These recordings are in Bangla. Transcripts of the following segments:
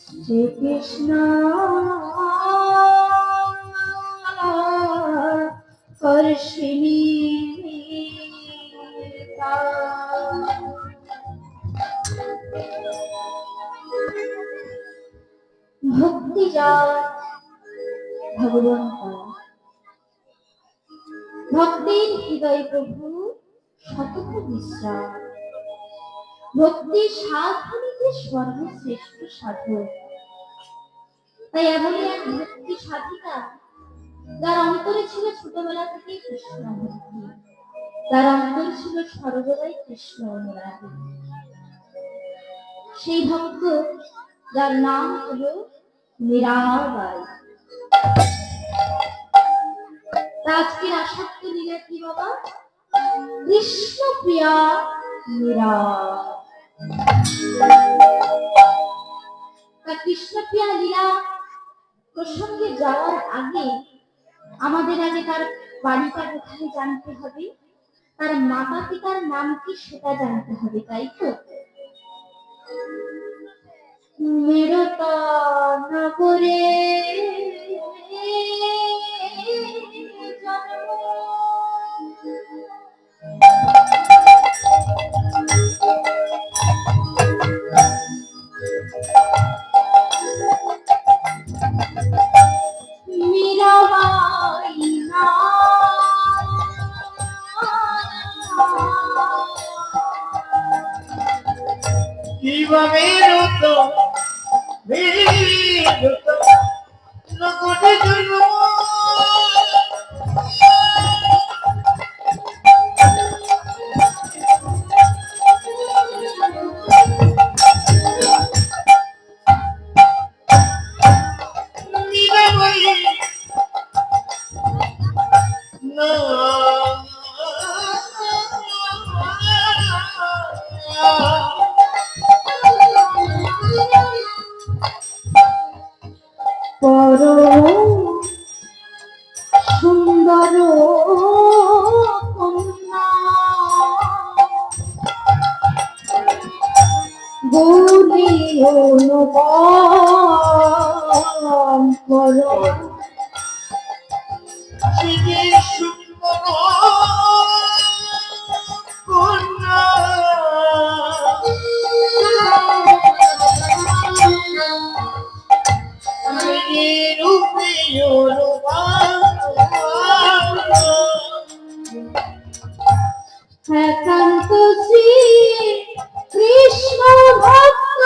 শ্রীকৃষ্ণ কর্ষিণী ভক্তি জাত ভগবন্ত ভক্তির হৃদয় প্রভু সতত বিশ্বাস ভক্তি সাধনীতে সর্বশ্রেষ্ঠ সাধক। তাই এমনই এক ভক্তি সাধিকা যার অন্তরে ছিল ছোটবেলা থেকে কৃষ্ণ ভক্তি, তার অন্তরে ছিল সর্বদাই কৃষ্ণ অনুরাগী। সেই ভক্ত যার নাম হলো মীরাবাই। আজকের আসক্ত লীলা কি বাবা? কৃষ্ণ প্রিয়া মীরা। কৃষ্ণ প্রিয়া লীলা প্রসঙ্গে যাওয়ার আগে আমাদের আগে তার বাড়িটা কোথায় জানতে হবে, তার মাতা পিতার নাম কি সেটা জানতে হবে, তাই তো? মেরতা নগরে সুন্দর গৌরী অনুপম করো একান্ত শ্রী কৃষ্ণ ভক্ত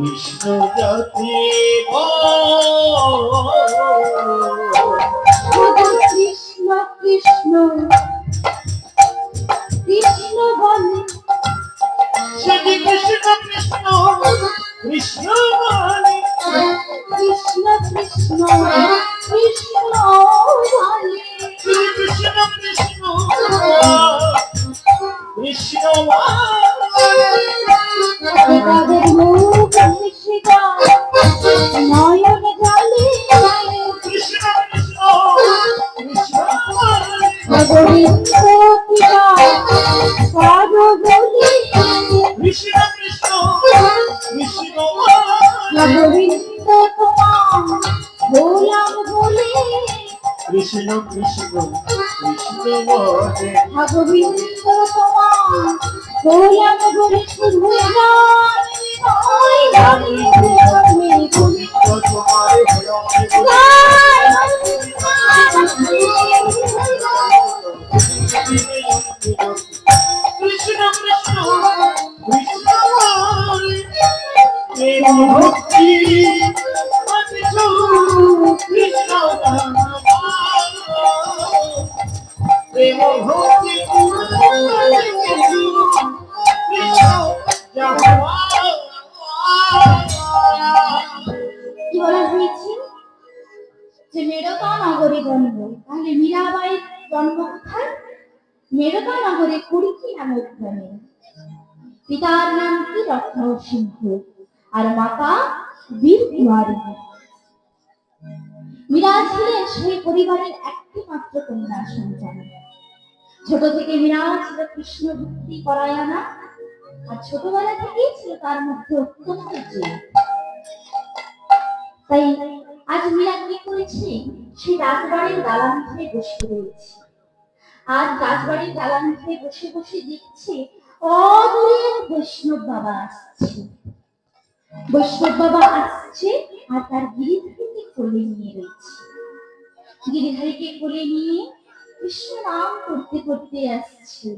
কৃষ্ণ জাতি কৃষ্ণ কৃষ্ণ কৃষ্ণ বলে শ্রী কৃষ্ণ কৃষ্ণ কৃষ্ণ বলে কৃষ্ণ কৃষ্ণ কৃষ্ণ বলে শ্রী কৃষ্ণ কৃষ্ণ কৃষ্ণ তাদের মুখ শিশিকা নয়ন জলে কৃষ্ণ কৃষ্ণ কৃষ্ণ গোবিন্দ পিতা পদ বলি কৃষ্ণ কৃষ্ণ কৃষ্ণ গোবিন্দ কৃষ্ণ কৃষ্ণ কৃষ্ণ বলে গোবিন্দ তোমার গোলাম বলে শুধু গোবিন্দ তোমার কৃষ্ণ কৃষ্ণ কৃষ্ণ বলে প্রেম ভক্তি কৃষ্ণ প্রেম ভক্তি কি বলা হয়েছে যে মেরতা নগরে জন্ম, তাহলে মীরাবাইয়ের জন্ম কোথায়? মেরতা নগরে কুড়িকি নামক গ্রামে। পিতার নাম কি? রত্ন সিংহ, আর মাতা বীর কুমারী। মীরা ছিলেন সেই পরিবারের একটি মাত্র কন্যা সন্তান। ছোট থেকে মীরা ছিল কৃষ্ণ ভক্তি পরায়ণা, আর ছোটবেলা থেকেই ছিল তার মধ্যে অত্যন্ত জেদ। তাই আজ মীরা কি করেছে? সেই রাজবাড়ির দালান ঘরে বসে রয়েছে। আর রাজবাড়ির দালান ঘরে বসে বসে দেখছে অদূরে বৈষ্ণব বাবা আসছে। বৈষ্ণব বাবা আসছে আর তার গিরিধারীকে কোলে নিয়ে রয়েছে। গিরিধারীকে কোলে নিয়ে কৃষ্ণ নাম করতে করতে আসছে।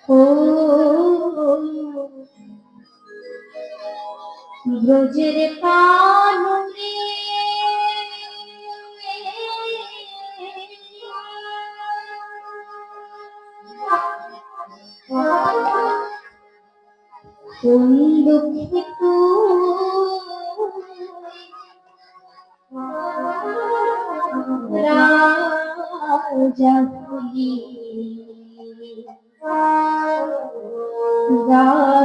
ও ব্রজের কাননে কোন দুঃখে রাজা হলি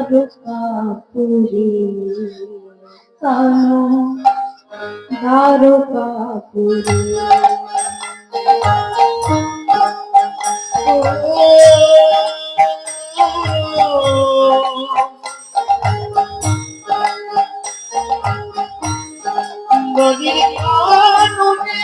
দ্বারকাপুরে কানো দ্বারকাপুরে নদীর কাননে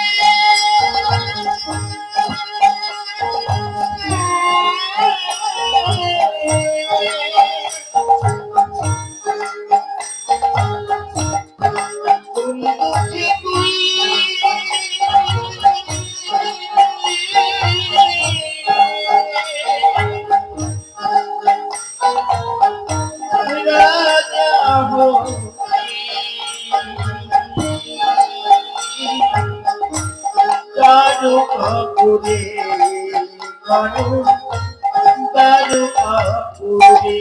দ্বারকাপুরে কানু দ্বারকাপুরে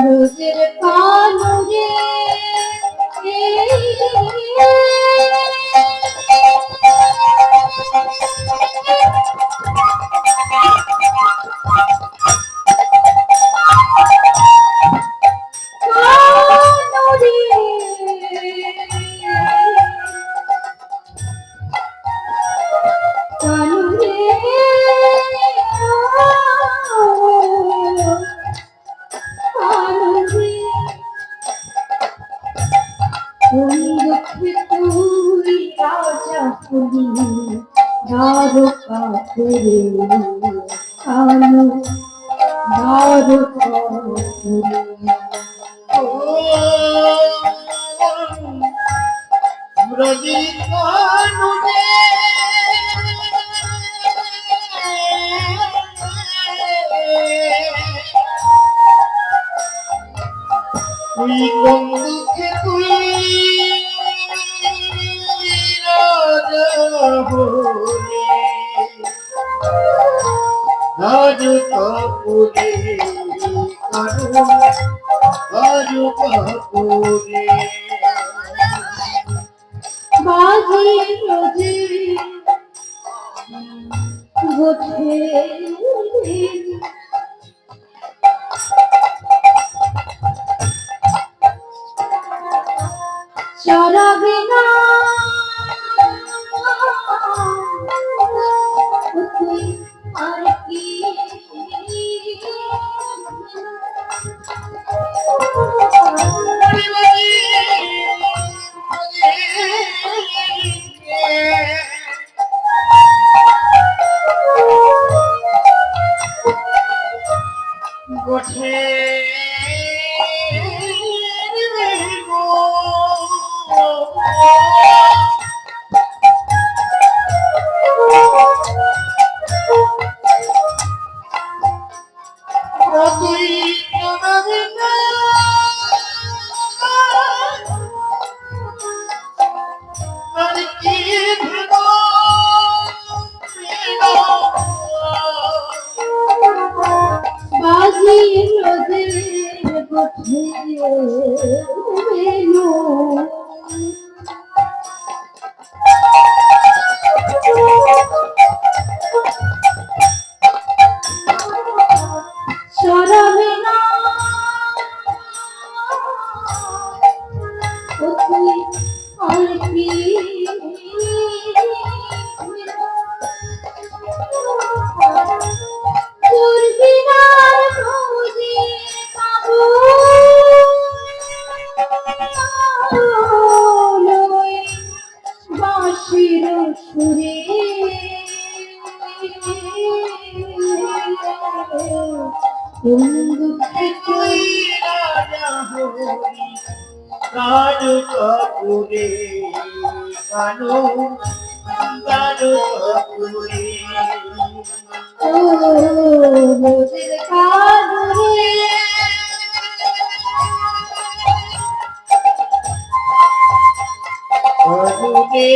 ব্রজের কাননে তুই রাজা হলি দ্বারকাপুরে কানো দ্বারকাপুরে। ব্রজের কাননে তুই কোন দুঃখে তুই রাজা হলি দ্বারকাপুরে কানু দ্বারকাপুরে বাজে রোজে গোঠে চড়াবে না তুই আর কি বেনু চরণে না তুই অল্পি দুর্বিনার খুঁজে পাবো লই বাঁশির সুরে কোন দুঃখে তুই রাজা হলি কানু কাপুরে কানু কানু কাপুরে ও মোদের কানুরে কানুরে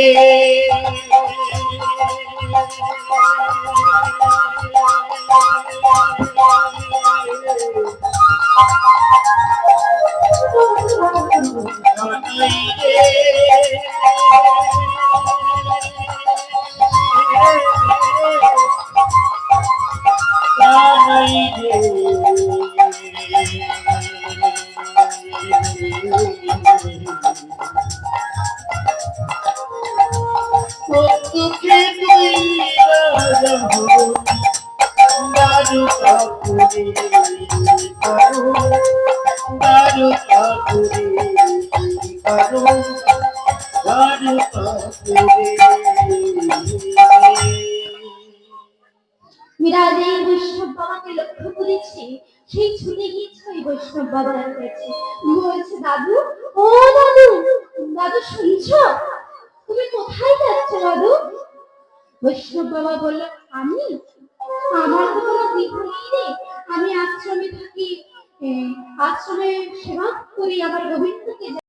দুঃখে তুই রাজা হলি দারু কাপুরে কানু দারু কাপুরে কানু দারু কাপুরে মীরাজ এই বৈষ্ণব বাবাকে লক্ষ্য করেছি সেই ছুটে গিয়েছে ওই বৈষ্ণব বাবার কাছে বলছে দাদু ও দাদু দাদু শুনছো তুমি কোথায় যাচ্ছ দাদু বৈষ্ণব বাবা বলল আমি আমার তো কোনো গৃহ নেই রে আমি আশ্রমে থাকি আশ্রমে সেবা করি আমার গোবিন্দকে